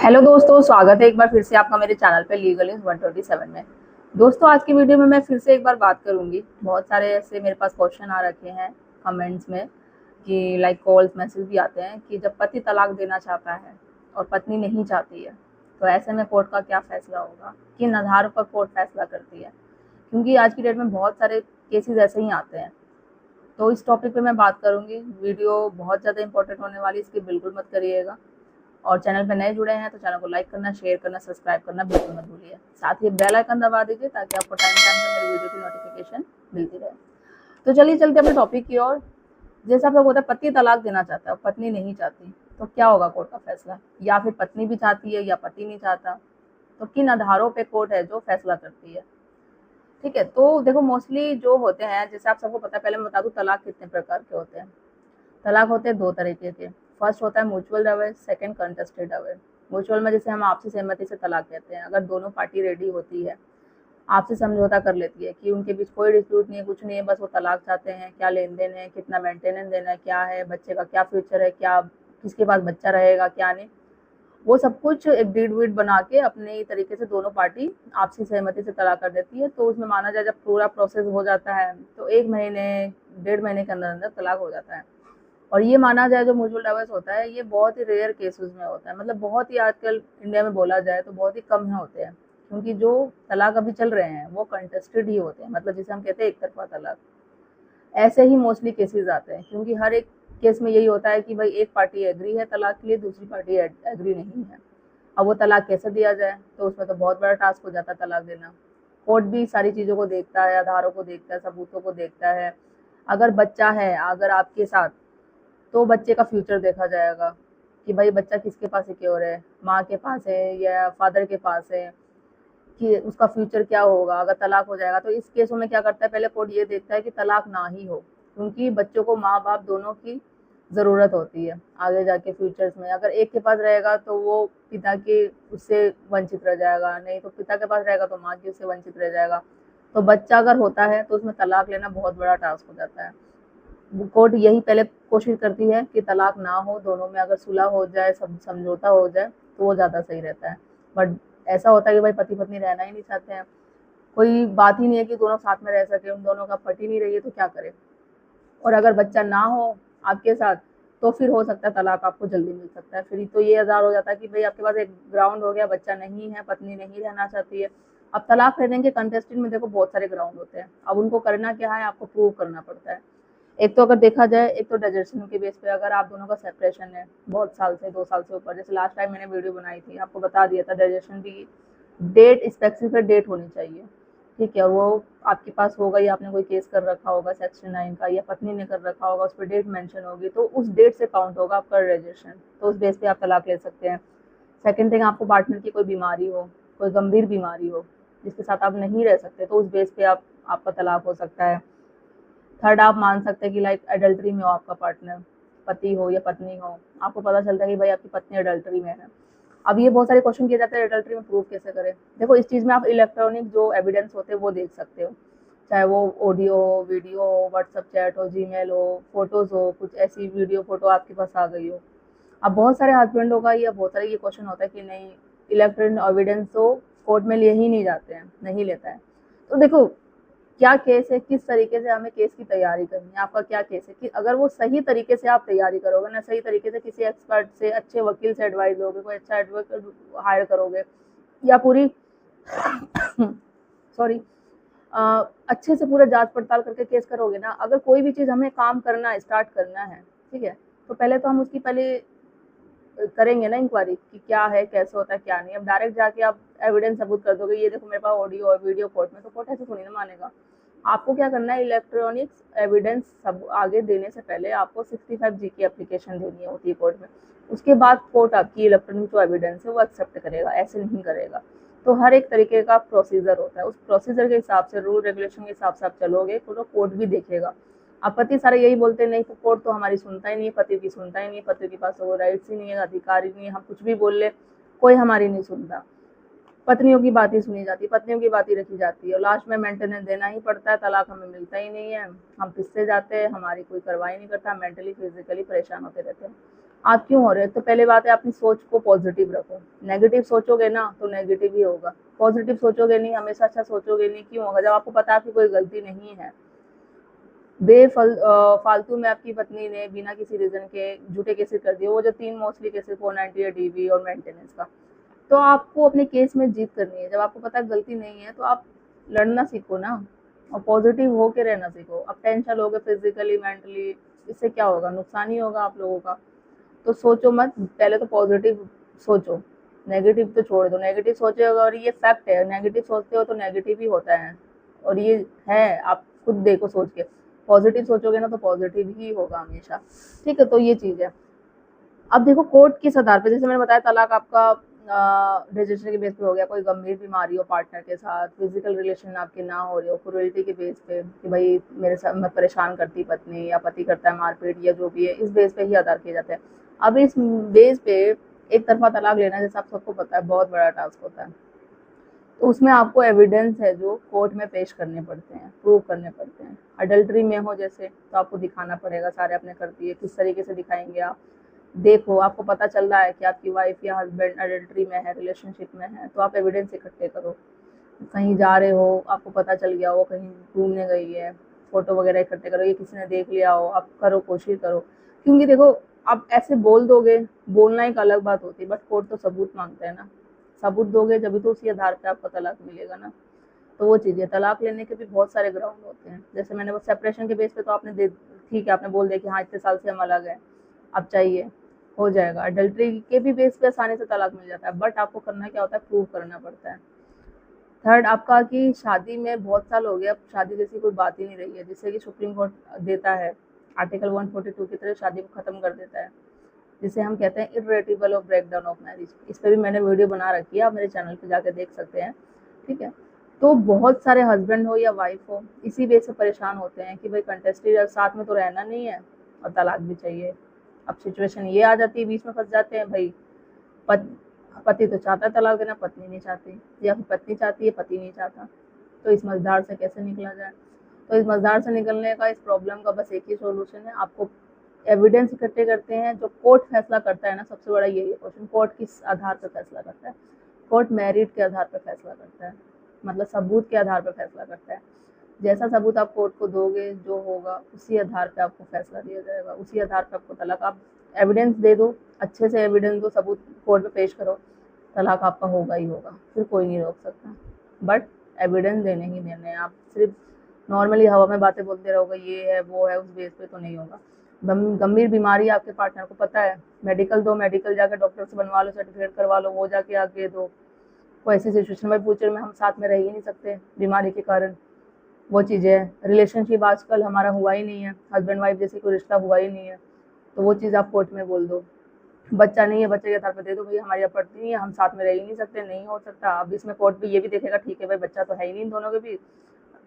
Hello दोस्तों, स्वागत है एक बार फिर से आपका मेरे चैनल पे लीगल इज 127 में। दोस्तों, आज की वीडियो में मैं फिर से एक बार बात करूंगी। बहुत सारे ऐसे मेरे पास क्वेश्चन आ रखे हैं कमेंट्स में कि लाइक कॉल्स मैसेज भी आते हैं कि जब पति तलाक देना चाहता है और पत्नी नहीं चाहती है तो ऐसे में कोर्ट का क्या फैसला होगा, किन आधारों पर कोर्ट फैसला करती है। क्योंकि आज की डेट में बहुत सारे केसेस ऐसे ही आते हैं, तो इस टॉपिक पे मैं बात करूंगी। वीडियो बहुत ज़्यादा इंपॉर्टेंट होने वाली, इसकी बिल्कुल मत करिएगा। और चैनल पर नए जुड़े हैं तो चैनल को लाइक करना, शेयर करना, सब्सक्राइब करना बिल्कुल मत भूलिए। साथ ही बेल आइकन दबा दीजिए ताकि आपको टाइम टाइम पे मेरी वीडियो की नोटिफिकेशन मिलती रहे। तो चलिए चलते अपने टॉपिक की ओर। जैसा आप लोग होता है, पति तलाक देना चाहता है, पत्नी नहीं चाहती, तो क्या होगा कोर्ट का फैसला। या फिर पत्नी भी चाहती है या पति नहीं चाहता, तो किन आधारों पे कोर्ट है जो फैसला करती है। ठीक है, तो देखो मोस्टली जो होते हैं, जैसे आप सबको पता है, पहले मैं बता दूं तलाक कितने प्रकार के होते हैं। तलाक होते हैं दो तरीके के। फर्स्ट होता है mutual aware, second contested aware. Mutual में जैसे हम आपसी सहमति से तलाक कहते हैं, अगर दोनों पार्टी रेडी होती है, आपसे समझौता कर लेती है कि उनके बीच कोई डिस्प्यूट नहीं है, कुछ नहीं है, बस वो तलाक चाहते हैं, क्या लेन देन है, कितना मेंटेनेंस देना है, क्या है, बच्चे का क्या फ्यूचर है, क्या किसके पास बच्चा रहेगा क्या नहीं, वो सब कुछ एक डीड वीड बना के अपने तरीके से दोनों पार्टी आपसी सहमति से तलाक कर देती है। तो उसमें माना जाए जब पूरा प्रोसेस हो जाता है तो 1 महीने 1.5 महीने के अंदर अंदर तलाक हो जाता है। और ये माना जाए जो म्यूचुअल डाइवर्स होता है, ये बहुत ही रेयर केसेस में होता है, मतलब बहुत ही आजकल इंडिया में बोला जाए तो बहुत ही कम है होते हैं। क्योंकि जो तलाक अभी चल रहे हैं वो कंटेस्टेड ही होते हैं, मतलब जिसे हम कहते हैं एक तरफा तलाक। ऐसे ही मोस्टली केसेस आते हैं, क्योंकि हर एक केस में यही होता है कि भाई एक पार्टी एग्री है तलाक के लिए, दूसरी पार्टी एग्री नहीं है। अब वो तलाक कैसे दिया जाए, तो उसमें तो बहुत बड़ा टास्क हो जाता है तलाक देना। कोर्ट भी सारी चीज़ों को देखता है, आधारों को देखता है, सबूतों को देखता है। अगर बच्चा है अगर आपके साथ, तो बच्चे का फ्यूचर देखा जाएगा कि भाई बच्चा किसके पास सिक्योर है, माँ के पास है या फादर के पास है, कि उसका फ्यूचर क्या होगा अगर तलाक हो जाएगा। तो इस केसों में क्या करता है, पहले कोर्ट ये देखता है कि तलाक ना ही हो, क्योंकि बच्चों को माँ बाप दोनों की ज़रूरत होती है आगे जाके फ्यूचर्स में। अगर एक के पास रहेगा तो वो पिता के उससे वंचित रह जाएगा, नहीं तो पिता के पास रहेगा तो माँ की उससे वंचित रह जाएगा। तो बच्चा अगर होता है तो उसमें तलाक लेना बहुत बड़ा टास्क हो जाता है। कोर्ट यही पहले कोशिश करती है कि तलाक ना हो, दोनों में अगर सुलह हो जाए, सब समझौता हो जाए तो वो ज़्यादा सही रहता है। बट ऐसा होता है कि भाई पति पत्नी रहना ही नहीं चाहते हैं, कोई बात ही नहीं है कि दोनों साथ में रह सके, उन दोनों का पट ही नहीं रही है तो क्या करे। और अगर बच्चा ना हो आपके साथ तो फिर हो सकता है तलाक आपको जल्दी मिल सकता है। फिर तो ये आज़ार हो जाता है कि भाई आपके पास एक ग्राउंड हो गया, बच्चा नहीं है, पत्नी नहीं रहना चाहती है। अब तलाक लेने के कंटेस्टेंट में देखो बहुत सारे ग्राउंड होते हैं। अब उनको करना क्या है, आपको प्रूव करना पड़ता है। एक तो अगर देखा जाए, एक तो डाइजेशन के बेस पे, अगर आप दोनों का सेपरेशन है बहुत साल से, 2 साल से ऊपर, जैसे लास्ट टाइम मैंने वीडियो बनाई थी आपको बता दिया था, डाइजेशन की डेट, स्पेसिफिक डेट होनी चाहिए। ठीक है, और वो आपके पास होगा या आपने कोई केस कर रखा होगा सेक्शन 9 का, या पत्नी ने कर रखा होगा, उस पर डेट मेंशन होगी, तो उस डेट से काउंट होगा आपका डाइजेशन, तो उस बेस पे आप तलाक ले सकते हैं। सेकंड थिंग, आपको पार्टनर की कोई बीमारी हो, कोई गंभीर बीमारी हो जिसके साथ आप नहीं रह सकते, तो उस बेस पे आपका तलाक हो सकता है। थर्ड, आप मान सकते हैं कि लाइक एडल्ट्री में हो आपका पार्टनर, पति हो या पत्नी हो, आपको पता चलता है कि भाई आपकी पत्नी एडल्ट्री में है। अब ये बहुत सारे क्वेश्चन किए जाते हैं, एडल्ट्री में प्रूफ कैसे करें। देखो इस चीज़ में आप इलेक्ट्रॉनिक जो एविडेंस होते हैं वो देख सकते हो, चाहे वो ऑडियो हो, वीडियो हो, व्हाट्सअप चैट हो, जीमेल हो, फोटोज़ हो, कुछ ऐसी वीडियो फोटो आपके पास आ गई हो। अब बहुत सारे हस्बैंडों का या बहुत सारे ये क्वेश्चन होता है कि नहीं, इलेक्ट्रॉनिक एविडेंस तो कोर्ट में लिए ही नहीं जाते हैं, नहीं लेता है। तो देखो क्या केस है, किस तरीके से हमें केस की तैयारी करनी है, आपका क्या केस है, कि अगर वो सही तरीके से आप तैयारी करोगे ना, सही तरीके से किसी एक्सपर्ट से, अच्छे वकील से एडवाइस लोगे, कोई अच्छा एडवोकेट हायर करोगे, या पूरी सॉरी अच्छे से पूरा जांच पड़ताल करके केस करोगे ना, अगर कोई भी चीज़ हमें काम करना है, स्टार्ट करना है, ठीक है, तो पहले तो हम उसकी पहले करेंगे ना इंक्वायरी कि क्या है, कैसे होता है, क्या नहीं। अब डायरेक्ट जाके आप एविडेंस सबूत कर दोगे, ये देखो मेरे पास ऑडियो और वीडियो कोर्ट में, तो कोर्ट ऐसे थोड़ी ना मानेगा। आपको क्या करना है, इलेक्ट्रॉनिक्स एविडेंस सब आगे देने से पहले आपको 65G की एप्लीकेशन देनी होती है कोर्ट में। उसके बाद कोर्ट आपकी इलेक्ट्रॉनिक जो एविडेंस है वो एक्सेप्ट करेगा, ऐसे नहीं करेगा। तो हर एक तरीके का प्रोसीजर होता है, उस प्रोसीजर के हिसाब से, रूल रेगुलेशन के हिसाब से आप चलोगे तो कोर्ट भी देखेगा। अब पति सारे यही बोलते नहीं, तो कोर्ट तो हमारी सुनता ही नहीं है, पति की सुनता ही नहीं है, पति के पास वो राइट्स ही नहीं है, अधिकार ही नहीं है, हम कुछ भी बोल ले कोई हमारी नहीं सुनता। पत्नियों की बात ही सुनी जाती है, पत्नियों की बात ही रखी जाती है, और लास्ट में मेंटेनेंस देना ही पड़ता है, तलाक हमें मिलता ही नहीं है, हम पिसते जाते हैं, हमारी कोई कार्रवाई नहीं करता, मेंटली फिजिकली परेशान होते रहते हैं। आप क्यों हो रहे हो? तो पहले बात है अपनी सोच को पॉजिटिव रखो। नेगेटिव सोचोगे ना तो नेगेटिव ही होगा, पॉजिटिव सोचोगे नहीं, हमेशा अच्छा सोचोगे नहीं, क्यों होगा? जब आपको पता है आपकी कोई गलती नहीं है, फालतू में आपकी पत्नी ने बिना किसी रीजन के झूठे केसेस कर दिए, वो जो 3 मोस्टली केसेस 498 डीवी और मेंटेनेंस का, तो आपको अपने केस में जीत करनी है। जब आपको पता है गलती नहीं है तो आप लड़ना सीखो ना, और पॉजिटिव होके रहना सीखो। अब टेंशन लोगे फिजिकली मेंटली, इससे क्या होगा? नुकसान ही होगा आप लोगों का। तो सोचो मत, पहले तो पॉजिटिव सोचो, नेगेटिव तो छोड़ दो। नेगेटिव सोचेगा, और ये फैक्ट है, नेगेटिव सोचते हो तो नेगेटिव ही होता है, और ये है, आप खुद देखो सोच के। पॉजिटिव सोचोगे ना तो पॉजिटिव ही होगा हमेशा। ठीक है, तो ये चीज़ है। अब देखो कोर्ट किस आधार पे, जैसे मैंने बताया तलाक आपका रजिस्टर के बेस पे हो गया, कोई गंभीर बीमारी हो पार्टनर के साथ, फिजिकल रिलेशन आपके ना हो रहे हो, क्रूरल्टी के बेस पे कि भाई मेरे साथ मैं परेशान करती पत्नी, या पति करता है मारपीट या जो भी है, इस बेस पे ही आधार किए जाते हैं। अब इस बेस पे एक तरफा तलाक लेना, जैसे आप सबको पता है, बहुत बड़ा टास्क होता है। तो उसमें आपको एविडेंस है जो कोर्ट में पेश करने पड़ते हैं, प्रूव करने पड़ते हैं। अडल्ट्री में हो जैसे, तो आपको दिखाना पड़ेगा सारे अपने करती है, किस तरीके से दिखाएंगे आप। देखो आपको पता चल रहा है कि आपकी वाइफ या हस्बैंड अडल्ट्री में है, रिलेशनशिप में है, तो आप एविडेंस इकट्ठे करो। कहीं जा रहे हो, आपको पता चल गया हो कहीं घूमने गई है, फोटो वगैरह इकट्ठे करो, ये किसी ने देख लिया हो, आप करो, कोशिश करो। क्योंकि देखो आप ऐसे बोल दोगे, बोलना एक अलग बात होती है, बट कोर्ट तो सबूत मांगता है ना। सबूत दोगे जब तो उसी आधार पे आपको तलाक मिलेगा ना। तो वो चीज़ है, तलाक लेने के भी बहुत सारे ग्राउंड होते हैं। जैसे मैंने वो सेपरेशन के बेस पे तो आपने दे, ठीक है, आपने बोल दिया कि हाँ इतने साल से हम अलग हैं, अब चाहिए, हो जाएगा। अडल्ट्री के भी बेस पे आसानी से तलाक मिल जाता है, बट आपको करना क्या होता है, प्रूव करना पड़ता है। थर्ड आपका कि शादी में बहुत साल हो गए, अब शादी जैसी कोई बात ही नहीं रही है, जिससे कि सुप्रीम कोर्ट देता है आर्टिकल 142 की तरह शादी को खत्म कर देता है, जिसे हम कहते हैं इर्रेटिबल ऑफ ब्रेकडाउन ऑफ मैरिज। इस पर भी मैंने वीडियो बना रखी है, आप मेरे चैनल पे जाकर देख सकते हैं। ठीक है, तो बहुत सारे हस्बैंड हो या वाइफ हो, इसी बेस से परेशान होते हैं कि भाई कंटेस्टेड साथ में तो रहना नहीं है और तलाक भी चाहिए। अब सिचुएशन ये आ जाती है, बीच में फंस जाते हैं भाई, पति तो चाहता है तलाक देना, पत्नी नहीं चाहती, या फिर पत्नी चाहती है, पति नहीं चाहता। तो इस मझधार से कैसे निकला जाए? तो इस मझधार से निकलने का, इस प्रॉब्लम का बस एक ही सोल्यूशन है, आपको एविडेंस इकट्ठे करते हैं। जो कोर्ट फैसला करता है ना, सबसे बड़ा यही है क्वेश्चन, कोर्ट किस आधार पर फैसला करता है? कोर्ट मेरिट के आधार पर फैसला करता है, मतलब सबूत के आधार पर फैसला करता है। जैसा सबूत आप कोर्ट को दोगे, जो होगा उसी आधार पे आपको फैसला दिया जाएगा, उसी आधार पे आपको तलाक। आप एविडेंस दे दो, अच्छे से एविडेंस दो, सबूत कोर्ट में पेश करो, तलाक आपका होगा ही होगा, फिर कोई नहीं रोक सकता। बट एविडेंस देने ही देने हैं, आप सिर्फ नॉर्मली हवा में बातें बोलते रहोगे, ये है वो है, उस बेस पे तो नहीं होगा। गंभीर बीमारी आपके पार्टनर को पता है, मेडिकल दो, मेडिकल जाकर डॉक्टर से बनवा लो, सर्टिफिकेट करवा लो, वो जाके आगे दो। कोई ऐसी सिचुएशन में फ्यूचर में हम साथ में रह ही नहीं सकते बीमारी के कारण, वो चीज़ें। रिलेशनशिप आजकल हमारा हुआ ही नहीं है, हस्बैंड वाइफ जैसे कोई रिश्ता हुआ ही नहीं है, तो वो चीज़ आप कोर्ट में बोल दो। बच्चा नहीं है, बच्चे के आधार पर दे दो, भाई हमारी आपत्ति नहीं है, हम साथ में रह ही नहीं सकते, नहीं हो सकता। अब इसमें कोर्ट भी ये भी देखेगा, ठीक है भाई बच्चा तो है ही नहीं इन दोनों के बीच,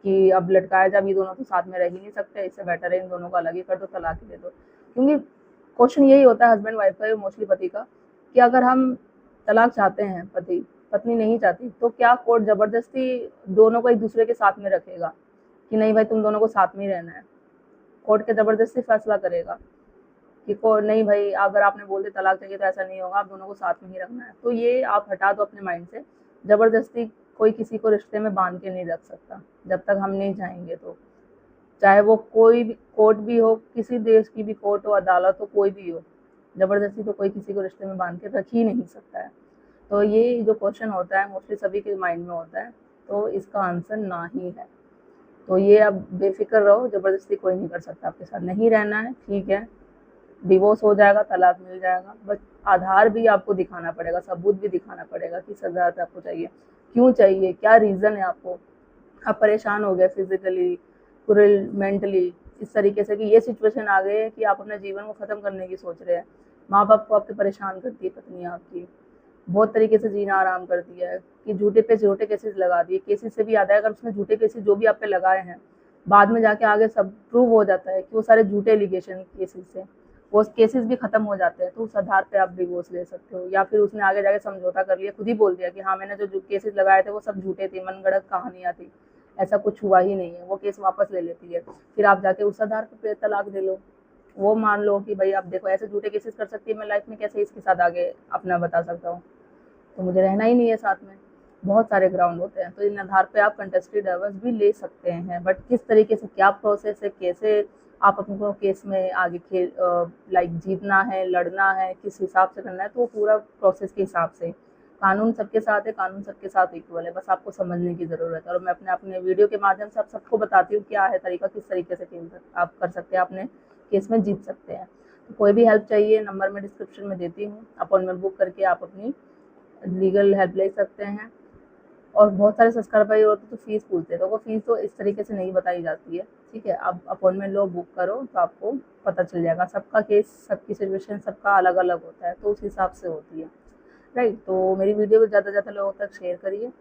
कि अब लटकाया जाए, ये दोनों तो साथ में रह ही नहीं सकते, इससे बेटर है इन दोनों को अलग ही कर दो, तलाक ही दे दो। क्योंकि क्वेश्चन यही होता है हस्बैंड वाइफ का, मोस्टली पति का, कि अगर हम तलाक चाहते हैं, पति पत्नी नहीं चाहती, तो क्या कोर्ट जबरदस्ती दोनों को एक दूसरे के साथ में रखेगा कि नहीं भाई तुम दोनों को साथ में ही रहना है? कोर्ट के जबरदस्ती फैसला करेगा कि को नहीं भाई, अगर आपने बोल दिया तलाक चाहिए तो ऐसा नहीं होगा, आप दोनों को साथ में ही रखना है। तो ये आप हटा दो अपने माइंड से, जबरदस्ती कोई किसी को रिश्ते में बांध के नहीं रख सकता जब तक हम नहीं चाहेंगे। तो चाहे वो कोई भी कोर्ट भी हो, किसी देश की भी कोर्ट हो, अदालत हो, कोई भी हो, जबरदस्ती तो कोई किसी को रिश्ते में बांध के रख ही नहीं सकता है। तो ये जो क्वेश्चन होता है मोस्टली सभी के माइंड में होता है, तो इसका आंसर ना ही है। तो ये आप बेफिक्र रहो, जबरदस्ती कोई नहीं कर सकता आपके साथ, नहीं रहना है ठीक है, डिवोर्स हो जाएगा, तलाक मिल जाएगा, बट आधार भी आपको दिखाना पड़ेगा, सबूत भी दिखाना पड़ेगा कि सजा आपको चाहिए, क्यों चाहिए, क्या रीज़न है आपको। आप परेशान हो गए फिजिकली, पूरे मेंटली, इस तरीके से कि ये सिचुएशन आ गई है कि आप अपने जीवन को ख़त्म करने की सोच रहे हैं। माँ बाप को आपके परेशान करती है पत्नी आपकी, बहुत तरीके से जीना आराम कर दिया है, कि झूठे पे झूठे केसेस लगा दिए। केसेस से भी आता है, अगर उसने झूठे केसेस जो भी आप पे लगाए हैं, बाद में जाके आगे सब प्रूव हो जाता है कि वो सारे झूठे एलिगेशन केसेस से, वो केसेस भी खत्म हो जाते हैं, तो उस आधार पे आप डिवोर्स ले सकते हो। या फिर उसने आगे जाके समझौता कर लिया, खुद ही बोल दिया कि हाँ मैंने जो केसेस लगाए थे वो सब झूठे थे, मनगढ़ंत कहानियाँ थी, ऐसा कुछ हुआ ही नहीं है, वो केस वापस ले लेती है, फिर आप जाके उस आधार पे तलाक दे लो। वो मान लो कि भाई आप देखो ऐसे झूठे केसेस कर सकती है, मैं लाइफ में कैसे इसके साथ आगे अपना बता सकता हूँ, तो मुझे रहना ही नहीं है साथ में। बहुत सारे ग्राउंड होते हैं, तो इन आधार पे आप कंटेस्टेड डाइवर्स भी ले सकते हैं, बट किस तरीके से क्या प्रोसेस है, कैसे आप अपने केस में आगे खेल लाइक जीतना है, लड़ना है, किस हिसाब से करना है, तो वो पूरा प्रोसेस के हिसाब से। कानून सबके साथ है, कानून सबके साथ इक्वल है, बस आपको समझने की ज़रूरत है। और मैं अपने अपने वीडियो के माध्यम से आप सबको बताती हूँ क्या है तरीका, किस तरीके से आप कर सकते हैं, अपने केस में जीत सकते हैं। तो कोई भी हेल्प चाहिए, नंबर मैं डिस्क्रिप्शन में देती हूँ, अपॉइंटमेंट बुक करके आप अपनी लीगल हेल्प ले सकते हैं। और बहुत सारे सब्सक्राइबर होते तो फीस पूछते हैं, तो वो फीस तो इस तरीके से नहीं बताई जाती है, ठीक है। आप अपॉइंटमेंट लो, बुक करो, तो आपको पता चल जाएगा। सबका केस, सबकी सिचुएशन सबका अलग अलग होता है, तो उस हिसाब से होती है, राइट। तो मेरी वीडियो को ज़्यादा से ज़्यादा लोगों तक शेयर करिए,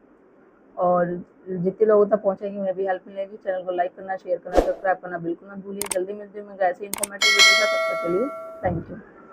और जितने लोगों तक पहुँचेंगे उन्हें भी हेल्प मिलेगी। चैनल को लाइक करना, शेयर करना, सब्सक्राइब करना बिल्कुल मत भूलिए। जल्दी मिलते हैं मैं ऐसे इन्फॉर्मेटिव वीडियो का, तब तक के लिए थैंक यू।